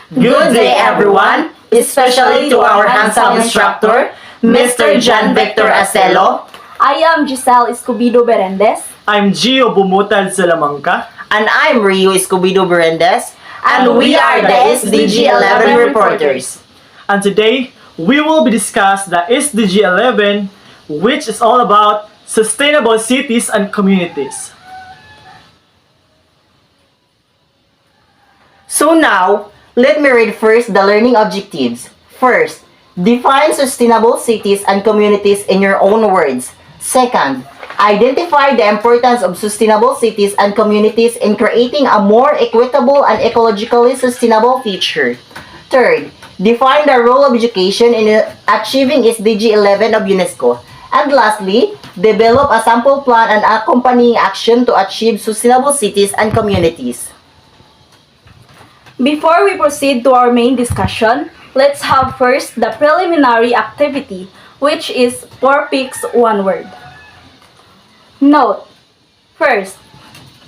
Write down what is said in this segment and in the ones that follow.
Good day, everyone, especially to our handsome instructor, Mr. John Victor Acelo. I am Giselle Escobedo Berendez. I'm Gio Bumutad Salamanca. And I'm Rio Escobedo Berendez. And we are the SDG11 reporters. And today, we will be discuss the SDG11, which is all about sustainable cities and communities. So now, let me read first the learning objectives. First, define sustainable cities and communities in your own words. Second, identify the importance of sustainable cities and communities in creating a more equitable and ecologically sustainable future. Third, define the role of education in achieving SDG 11 of UNESCO. And lastly, develop a sample plan and accompanying action to achieve sustainable cities and communities. Before we proceed to our main discussion, let's have first the preliminary activity, which is 4 picks 1 word. Note: first,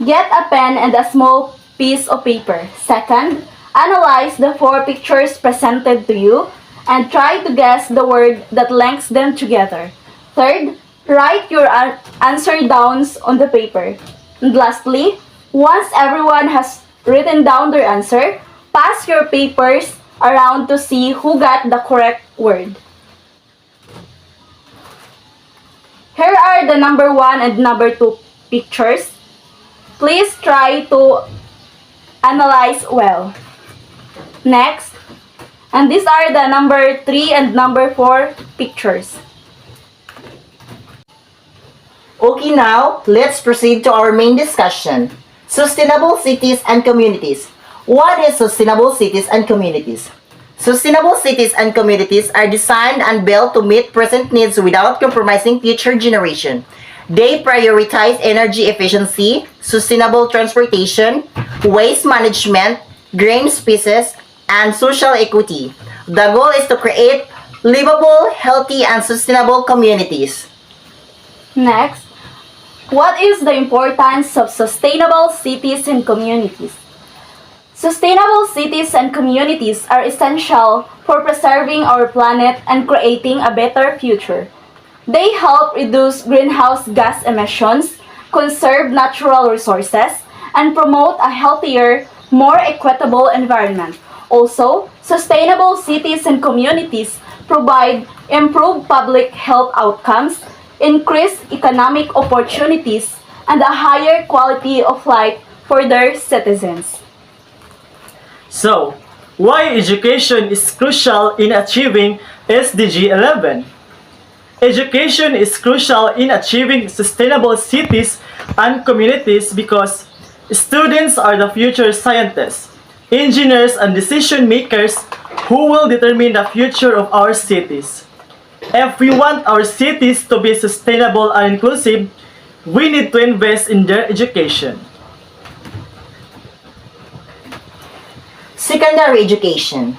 get a pen and a small piece of paper. Second, analyze the 4 pictures presented to you and try to guess the word that links them together. Third, write your answer down on the paper. And lastly, once everyone has written down their answer, pass your papers around to see who got the correct word. Here are the number 1 and number 2 pictures. Please try to analyze well. Next, and these are the number 3 and number 4 pictures. Okay, now, let's proceed to our main discussion. Sustainable cities and communities. What is sustainable cities and communities? Sustainable cities and communities are designed and built to meet present needs without compromising future generation. They prioritize energy efficiency, sustainable transportation, waste management, green species, and social equity. The goal is to create livable, healthy, and sustainable communities. Next, what is the importance of sustainable cities and communities? Sustainable cities and communities are essential for preserving our planet and creating a better future. They help reduce greenhouse gas emissions, conserve natural resources, and promote a healthier, more equitable environment. Also, sustainable cities and communities provide improved public health outcomes, increased economic opportunities, and a higher quality of life for their citizens. So, why education is crucial in achieving SDG 11? Education is crucial in achieving sustainable cities and communities because students are the future scientists, engineers, and decision makers who will determine the future of our cities. If we want our cities to be sustainable and inclusive, we need to invest in their education. Secondary education.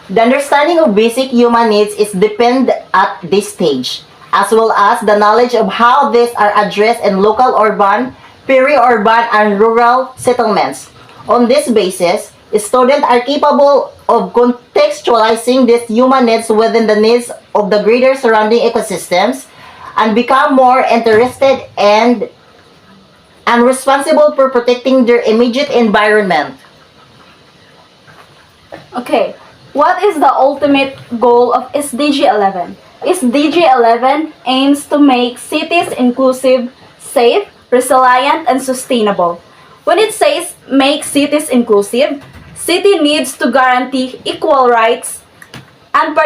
The understanding of basic human needs is depend at this stage, as well as the knowledge of how these are addressed in local urban, peri-urban, and rural settlements. On this basis, students are capable of contextualizing these human needs within the needs of the greater surrounding ecosystems and become more interested and responsible for protecting their immediate environment. Okay, what is the ultimate goal of SDG 11? SDG 11 aims to make cities inclusive, safe, resilient, and sustainable. When it says make cities inclusive, city needs to guarantee equal rights and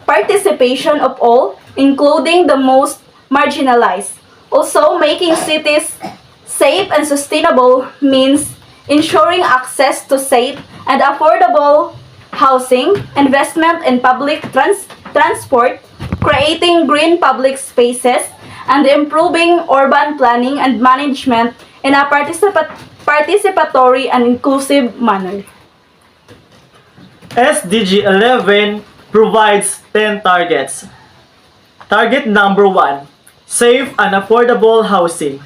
participation of all, including the most marginalized. Also, making cities safe and sustainable means ensuring access to safe and affordable housing, investment in public transport, creating green public spaces, and improving urban planning and management in a participatory and inclusive manner. SDG 11 provides 10 targets. Target number 1, safe and affordable housing.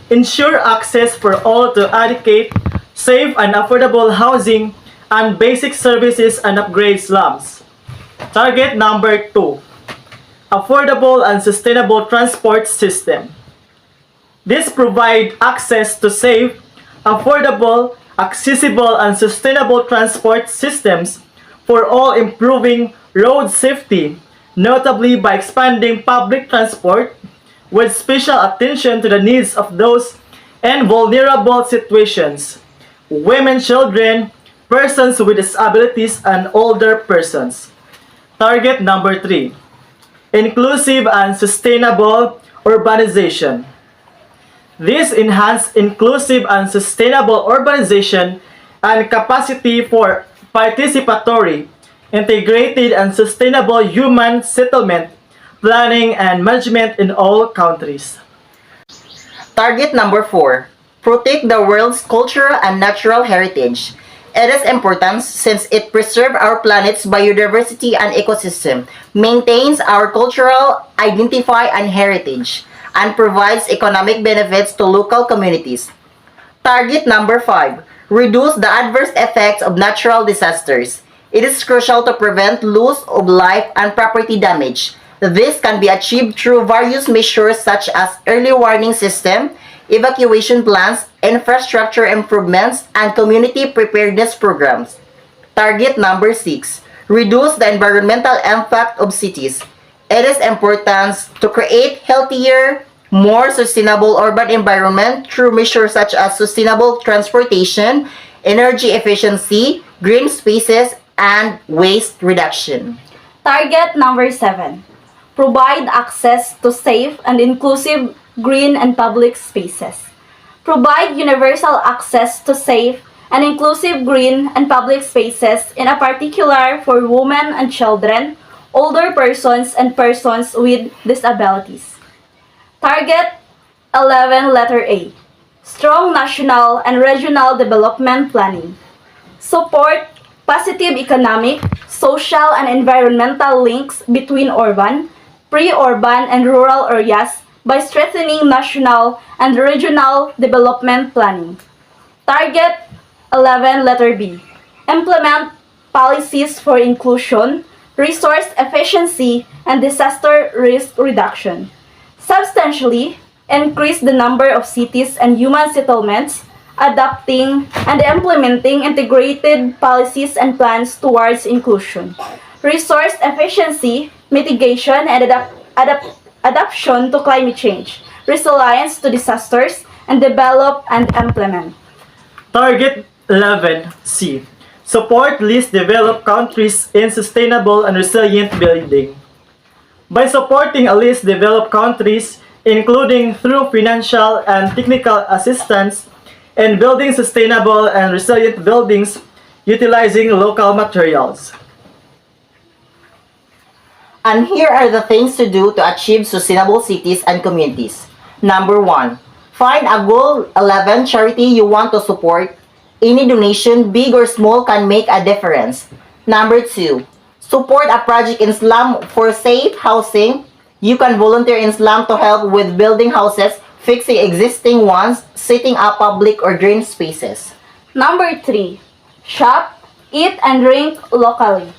Ensure access for all to adequate, safe and affordable housing and basic services and upgrade slums. Target number 2. Affordable and sustainable transport system. This provides access to safe, affordable, accessible, and sustainable transport systems for all, improving road safety, notably by expanding public transport with special attention to the needs of those in vulnerable situations, women, children, persons with disabilities, and older persons. Target number 3. Inclusive and sustainable urbanization. This enhanced inclusive and sustainable urbanization and capacity for participatory, integrated, and sustainable human settlement, planning, and management in all countries. Target number 4. Protect the world's cultural and natural heritage. It is important since it preserves our planet's biodiversity and ecosystem, maintains our cultural identity and heritage, and provides economic benefits to local communities. Target number 5. Reduce the adverse effects of natural disasters. It is crucial to prevent loss of life and property damage. This can be achieved through various measures such as early warning system, evacuation plans, infrastructure improvements, and community preparedness programs. Target number 6. Reduce the environmental impact of cities. It is important to create healthier, more sustainable urban environment through measures such as sustainable transportation, energy efficiency, green spaces, and waste reduction. Target number 7. Provide access to safe and inclusive green and public spaces. Provide universal access to safe and inclusive green and public spaces, in a particular for women and children, older persons, and persons with disabilities. Target 11, letter A. Strong national and regional development planning. Support positive economic, social, and environmental links between urban, pre-urban, and rural areas by strengthening national and regional development planning. Target 11, letter B. Implement policies for inclusion, resource efficiency, and disaster risk reduction. Substantially increase the number of cities and human settlements, adopting and implementing integrated policies and plans towards inclusion, resource efficiency, mitigation, and adaptation to climate change, resilience to disasters, and develop and implement. Target 11C. Support least developed countries in sustainable and resilient building. By supporting at least developed countries, including through financial and technical assistance, in building sustainable and resilient buildings utilizing local materials. And here are the things to do to achieve sustainable cities and communities. Number 1. Find a Goal 11 charity you want to support. Any donation, big or small, can make a difference. Number 2. Support a project in slum for safe housing. You can volunteer in slum to help with building houses, fixing existing ones, setting up public or green spaces. Number 3. Shop, eat, and drink locally.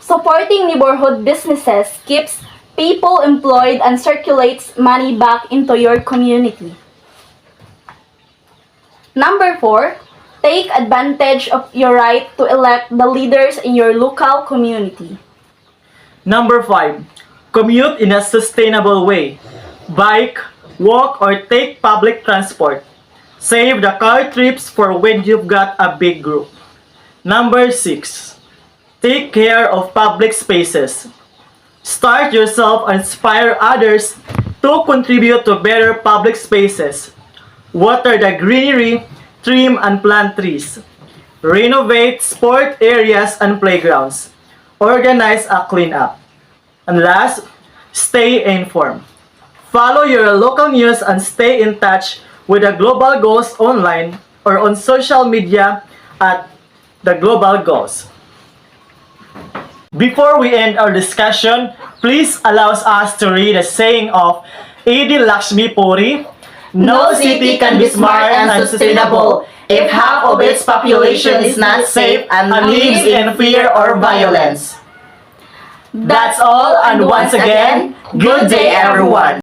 Supporting neighborhood businesses keeps people employed and circulates money back into your community. Number 4. Take advantage of your right to elect the leaders in your local community. Number 5. Commute in a sustainable way. Bike, walk, or take public transport. Save the car trips for when you've got a big group. Number 6. Take care of public spaces. Start yourself and inspire others to contribute to better public spaces. Water the greenery, trim and plant trees. Renovate sport areas and playgrounds. Organize a cleanup. And last, stay informed. Follow your local news and stay in touch with the global goals online or on social media at the global goals. Before we end our discussion, please allow us to read a saying of A.D. Lakshmi Puri. No city can be smart and sustainable if half of its population is not safe and lives in fear or violence. That's all, and once again, good day everyone!